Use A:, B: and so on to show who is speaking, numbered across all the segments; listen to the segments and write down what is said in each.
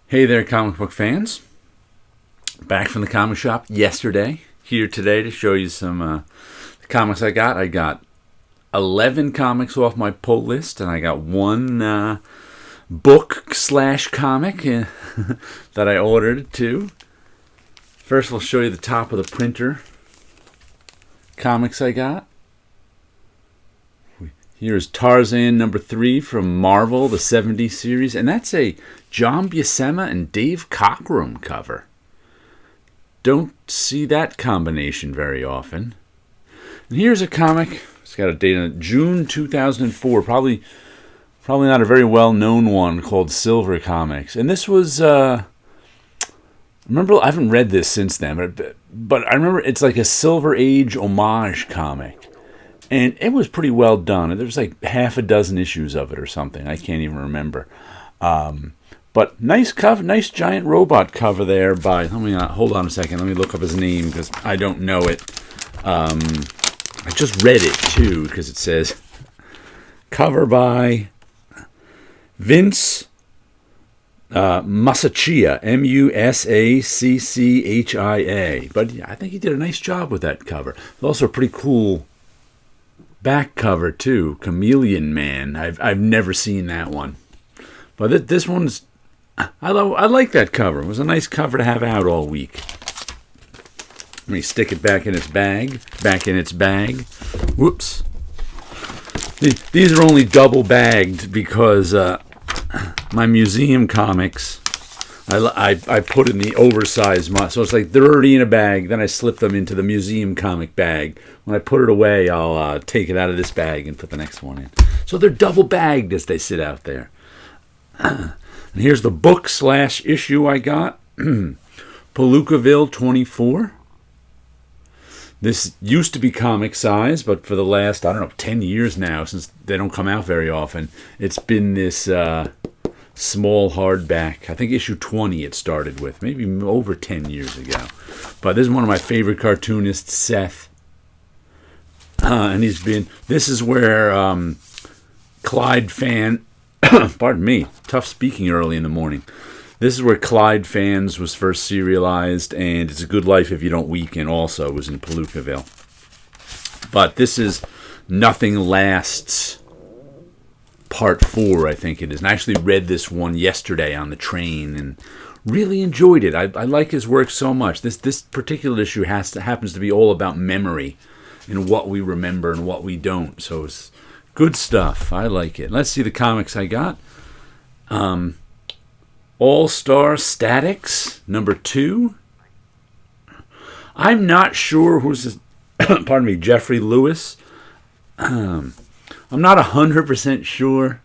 A: Hey there, comic book fans. Back from the comic shop yesterday. Here today to show you some comics I got. I got 11 comics off my pull list, and I got one book/comic that I ordered too. First, we'll show you the top of the printer comics I got. Here's Tarzan number 3 from Marvel, the 70s series, and that's a John Buscema and Dave Cockrum cover. Don't see that combination very often. And here's a comic. It's got a date on it, June 2004. Probably not a very well-known one, called Silver Comics. And this was, remember, I haven't read this since then, but I remember it's like a Silver Age homage comic. And it was pretty well done. There was like half a dozen issues of it or something. I can't even remember. But nice cover, nice giant robot cover there by, hold on a second. Let me look up his name because I don't know it. I just read it too because it says cover by Vince Musacchia, Musacchia. But I think he did a nice job with that cover. It's also a pretty cool back cover too, Chameleon Man. I've never seen that one, but this one's I like that cover. It was a nice cover to have out all week. Let me stick it back in its bag. Whoops. These are only double bagged because my museum comics I put in the oversized, so it's like they're already in a bag. Then I slip them into the museum comic bag. When I put it away, I'll take it out of this bag and put the next one in. So they're double bagged as they sit out there. And here's the book/issue I got. Palookaville 24. This used to be comic size, but for the last, 10 years now, since they don't come out very often, it's been this small hardback. I think issue 20 it started with, maybe over 10 years ago. But this is one of my favorite cartoonists, Seth. And this is where Clyde Fan, pardon me, tough speaking early in the morning. This is where Clyde Fans was first serialized, and It's a Good Life If You Don't Weaken also was in Palookaville. But this is Nothing Lasts Part 4, I think it is. And I actually read this one yesterday on the train and really enjoyed it. I like his work so much. This particular issue happens to be all about memory and what we remember and what we don't. So it's good stuff. I like it. Let's see the comics I got. All-Star Statics, number 2. I'm not sure who's this. Pardon me, Jeffrey Lewis. I'm not 100% sure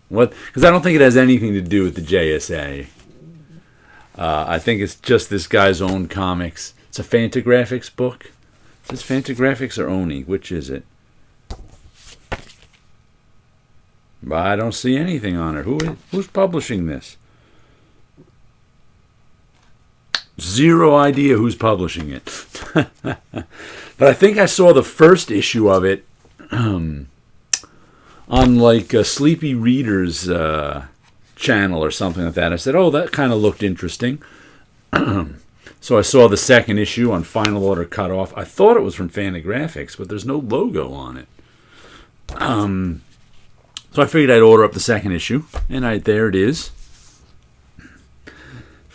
A: because I don't think it has anything to do with the JSA. I think it's just this guy's own comics. It's a Fantagraphics book. Is this Fantagraphics or Oni? Which is it? But I don't see anything on it. Who's publishing this? Zero idea who's publishing it. But I think I saw the first issue of it on like a Sleepy Readers channel or something like that. I said, oh, that kind of looked interesting. So I saw the second issue on Final Order Cutoff. I thought it was from Fantagraphics, but there's no logo on it. So I figured I'd order up the second issue, and there it is.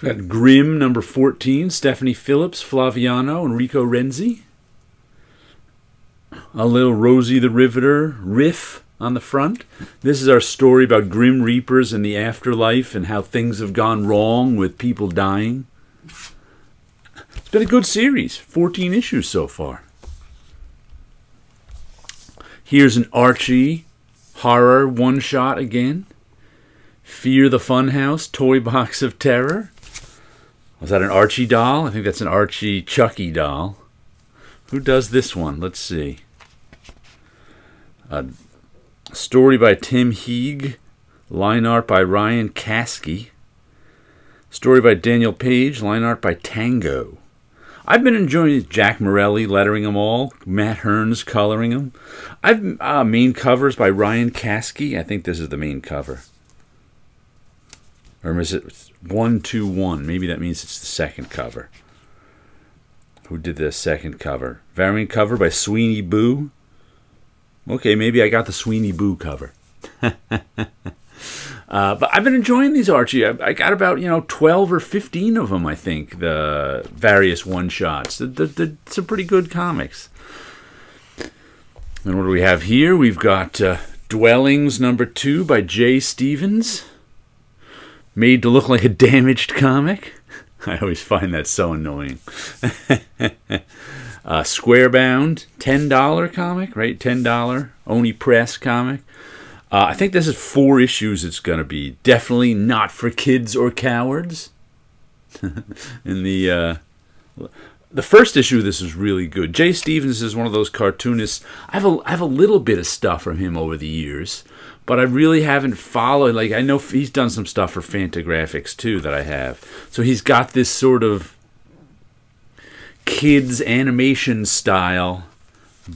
A: We've got Grimm number 14, Stephanie Phillips, Flaviano, and Rico Renzi. A little Rosie the Riveter riff on the front. This is our story about Grim Reapers and the afterlife and how things have gone wrong with people dying. It's been a good series. 14 issues so far. Here's an Archie horror one-shot again. Fear the Funhouse, Toy Box of Terror. Was that an Archie doll? I think that's an Archie Chucky doll. Who does this one? Let's see. A story by Tim Heeg. Line art by Ryan Kasky. Story by Daniel Page. Line art by Tango. I've been enjoying Jack Morelli lettering them all. Matt Hearns coloring them. Main covers by Ryan Kasky. I think this is the main cover. Or is it 121? Maybe that means it's the second cover. Who did the second cover? Variant cover by Sweeney Boo. Okay, maybe I got the Sweeney Boo cover. But I've been enjoying these, Archie. I got about 12 or 15 of them, I think, the various one-shots. They're some pretty good comics. And what do we have here? We've got Dwellings #2 by Jay Stevens. Made to look like a damaged comic. I always find that so annoying. Squarebound, $10 comic, right? $10 Oni Press comic. I think this is 4 issues it's going to be. Definitely not for kids or cowards. And the first issue of this is really good. Jay Stevens is one of those cartoonists. I have a little bit of stuff from him over the years, but I really haven't followed. Like, I know he's done some stuff for Fantagraphics too that I have. So he's got this sort of kids animation style,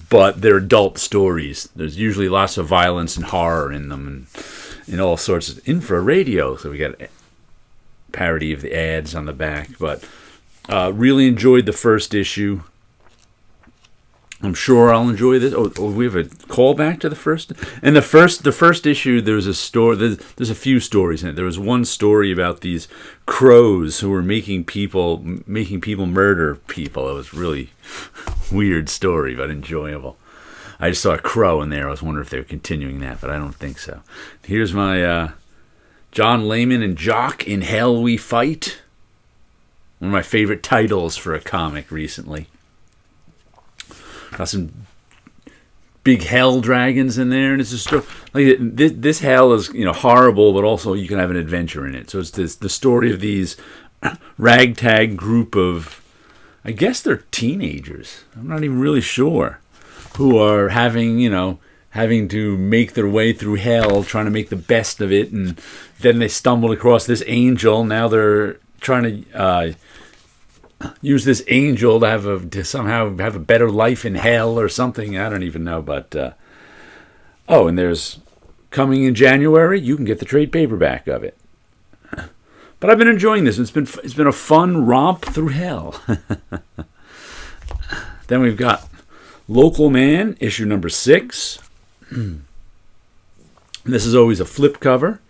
A: but they're adult stories. There's usually lots of violence and horror in them, and all sorts of infra radio. So we got a parody of the ads on the back. But really enjoyed the first issue. I'm sure I'll enjoy this. Oh, we have a callback to the first. And the first issue, there's a story. There's a few stories in it. There was one story about these crows who were making people murder people. It was really weird story, but enjoyable. I just saw a crow in there. I was wondering if they were continuing that, but I don't think so. Here's my John Layman and Jock in Hell We Fight. One of my favorite titles for a comic recently. Got some big hell dragons in there, and it's a story. Like this hell is horrible, but also you can have an adventure in it. So it's the story of these ragtag group of, I guess they're teenagers. I'm not even really sure, who are having to make their way through hell, trying to make the best of it, and then they stumbled across this angel. Now they're trying to use this angel to somehow have a better life in hell or something. I don't even know, but and there's coming in January. You can get the trade paperback of it. But I've been enjoying this. It's been a fun romp through hell. Then we've got Local Man, issue #6. This is always a flip cover,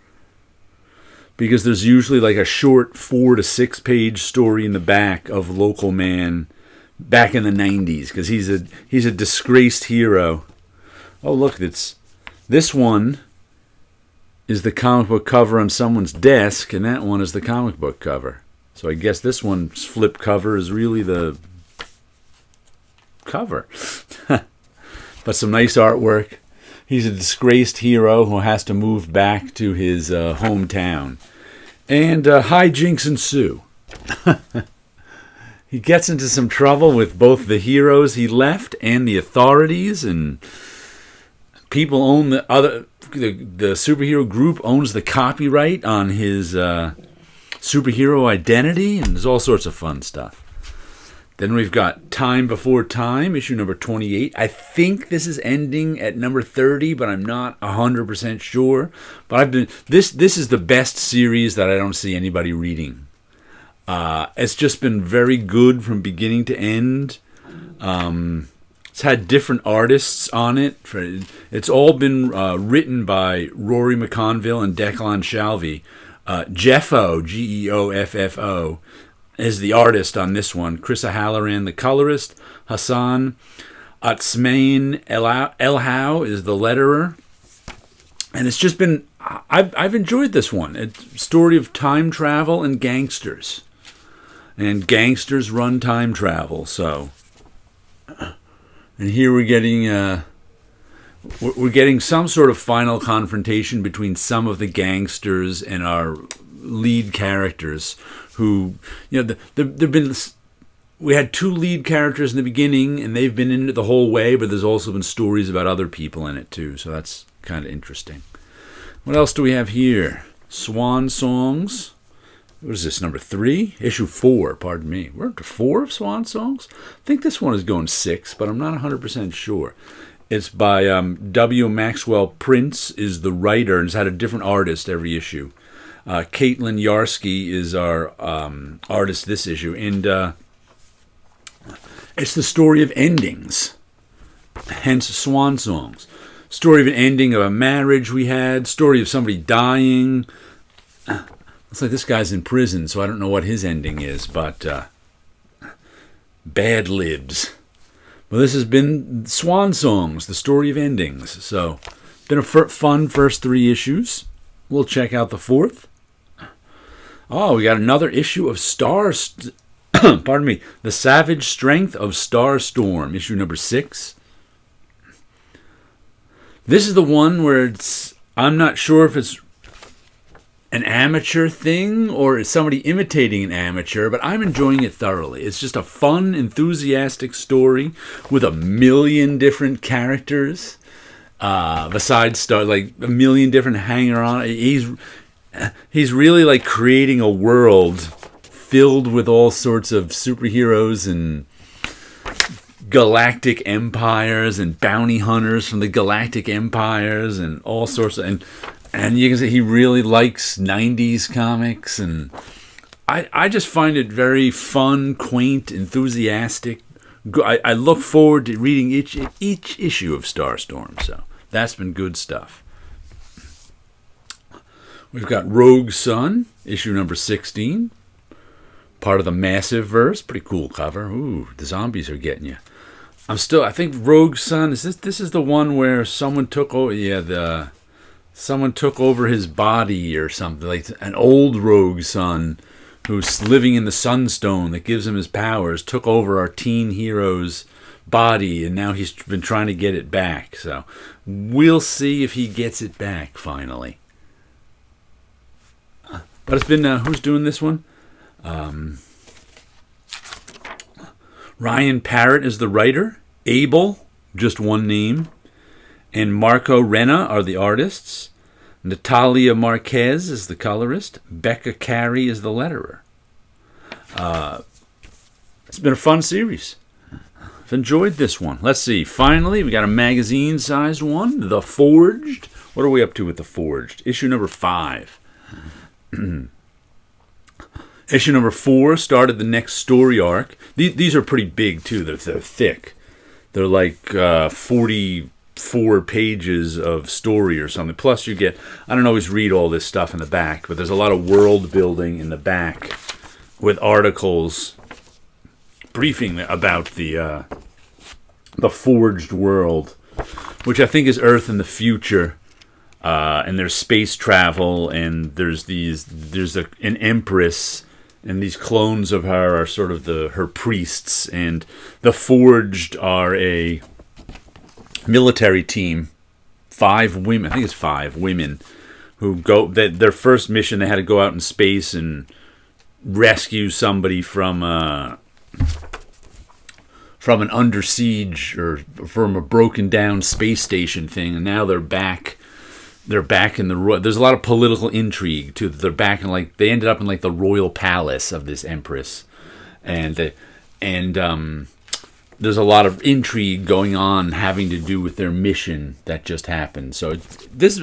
A: because there's usually like a short 4 to 6 page story in the back of Local Man back in the 90s, because he's a disgraced hero. Oh, look, this one is the comic book cover on someone's desk, and that one is the comic book cover. So I guess this one's flip cover is really the cover. But some nice artwork. He's a disgraced hero who has to move back to his hometown. And hijinks ensue. He gets into some trouble with both the heroes he left and the authorities, and people own the superhero group owns the copyright on his superhero identity, and there's all sorts of fun stuff. Then we've got Time Before Time, issue #28. I think this is ending at #30, but I'm not 100% sure. But this is the best series that I don't see anybody reading. It's just been very good from beginning to end. It's had different artists on it. It's all been written by Rory McConville and Declan Shalvey. Jeffo, Geoffo, is the artist on this one. Chris O'Halloran, the colorist. Hassan Atsmain Elhau is the letterer. And it's just been, I've enjoyed this one. It's a story of time travel and gangsters. And gangsters run time travel, so. And here we're getting some sort of final confrontation between some of the gangsters and our lead characters, who, we had 2 lead characters in the beginning, and they've been in it the whole way, but there's also been stories about other people in it too, so that's kind of interesting. What else do we have here? Swan Songs. What is this, #3? Issue 4, pardon me. We're up to 4 of Swan Songs? I think this one is going 6, but I'm not 100% sure. It's by W. Maxwell Prince is the writer, and it's had a different artist every issue. Caitlin Yarsky is our artist this issue, and it's the story of endings, hence swan songs. Story of an ending of a marriage we had, story of somebody dying. It's like this guy's in prison, so I don't know what his ending is, but bad libs. Well, this has been Swan Songs, the story of endings. So, been a fun first 3 issues. We'll check out the 4th. Oh, we got another issue of pardon me, The Savage Strength of Starstorm, issue number 6. This is the one where I'm not sure if it's an amateur thing or is somebody imitating an amateur, but I'm enjoying it thoroughly. It's just a fun, enthusiastic story with a million different characters. Besides like a million different hanger-on. He's really like creating a world filled with all sorts of superheroes and galactic empires and bounty hunters from the galactic empires and all sorts of, and you can see he really likes 90s comics, and I just find it very fun, quaint, enthusiastic. I look forward to reading each issue of Starstorm, so that's been good stuff. We've got Rogue Sun, issue number 16, part of the Massive Verse. Pretty cool cover. Ooh, the zombies are getting you. I think Rogue Sun, this is the one where someone took over, someone took over his body or something, like an old Rogue Sun who's living in the Sunstone that gives him his powers, took over our teen hero's body, and now he's been trying to get it back. So we'll see if he gets it back finally. But it's been, who's doing this one? Ryan Parrott is the writer. Abel, just one name. And Marco Renna are the artists. Natalia Marquez is the colorist. Becca Carey is the letterer. It's been a fun series. I've enjoyed this one. Let's see. Finally, we got a magazine-sized one. The Forged. What are we up to with The Forged? Issue number 5. Issue number 4 started the next story arc. These are pretty big, too. They're thick. They're like 44 pages of story or something. Plus you get, I don't always read all this stuff in the back, but there's a lot of world building in the back with articles briefing about the Forged world, which I think is Earth in the future. And there's space travel, and there's an empress, and these clones of her are sort of her priests, and the Forged are a military team, 5 women, I think it's 5 women, who go, their first mission, they had to go out in space and rescue somebody from an under siege or from a broken down space station thing, and now they're back in the, there's a lot of political intrigue too. They're back in they ended up in like the royal palace of this empress, and there's a lot of intrigue going on having to do with their mission that just happened. So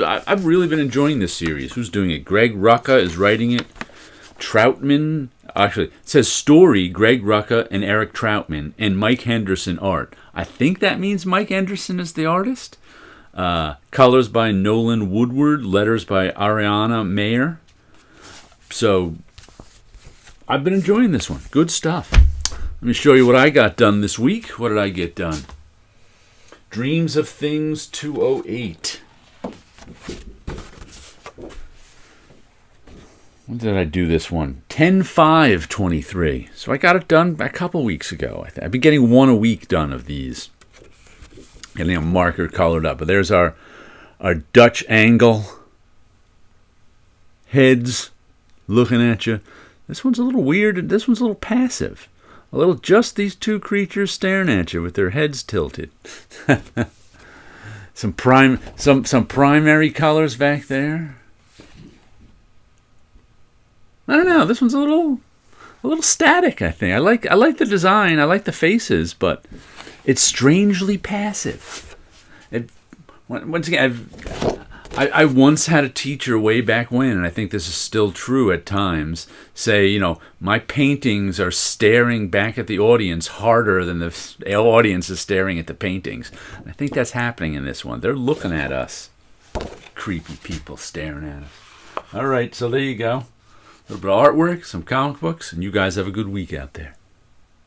A: I've really been enjoying this series. Who's doing it? Greg Rucka is writing it. Troutman, actually, it says story, Greg Rucka and Eric Troutman, and Mike Henderson art. I think that means Mike Henderson is the artist. Colors by Nolan Woodward, letters by Ariana Mayer. So I've been enjoying this one. Good stuff. Let me show you what I got done this week. What did I get done? Dreams of Things 208. When did I do this one? 10/5/23. So I got it done a couple weeks ago. I've been getting one a week done of these. Getting a marker colored up. But there's our Dutch angle. Heads looking at you. This one's a little weird, and this one's a little passive. A little just these two creatures staring at you with their heads tilted. some primary colors back there. I don't know. This one's a little static, I think. I like the design. I like the faces, but it's strangely passive. Once again, I once had a teacher way back when, and I think this is still true at times, say, my paintings are staring back at the audience harder than the audience is staring at the paintings. And I think that's happening in this one. They're looking at us. Creepy people staring at us. All right, so there you go. A little bit of artwork, some comic books, and you guys have a good week out there.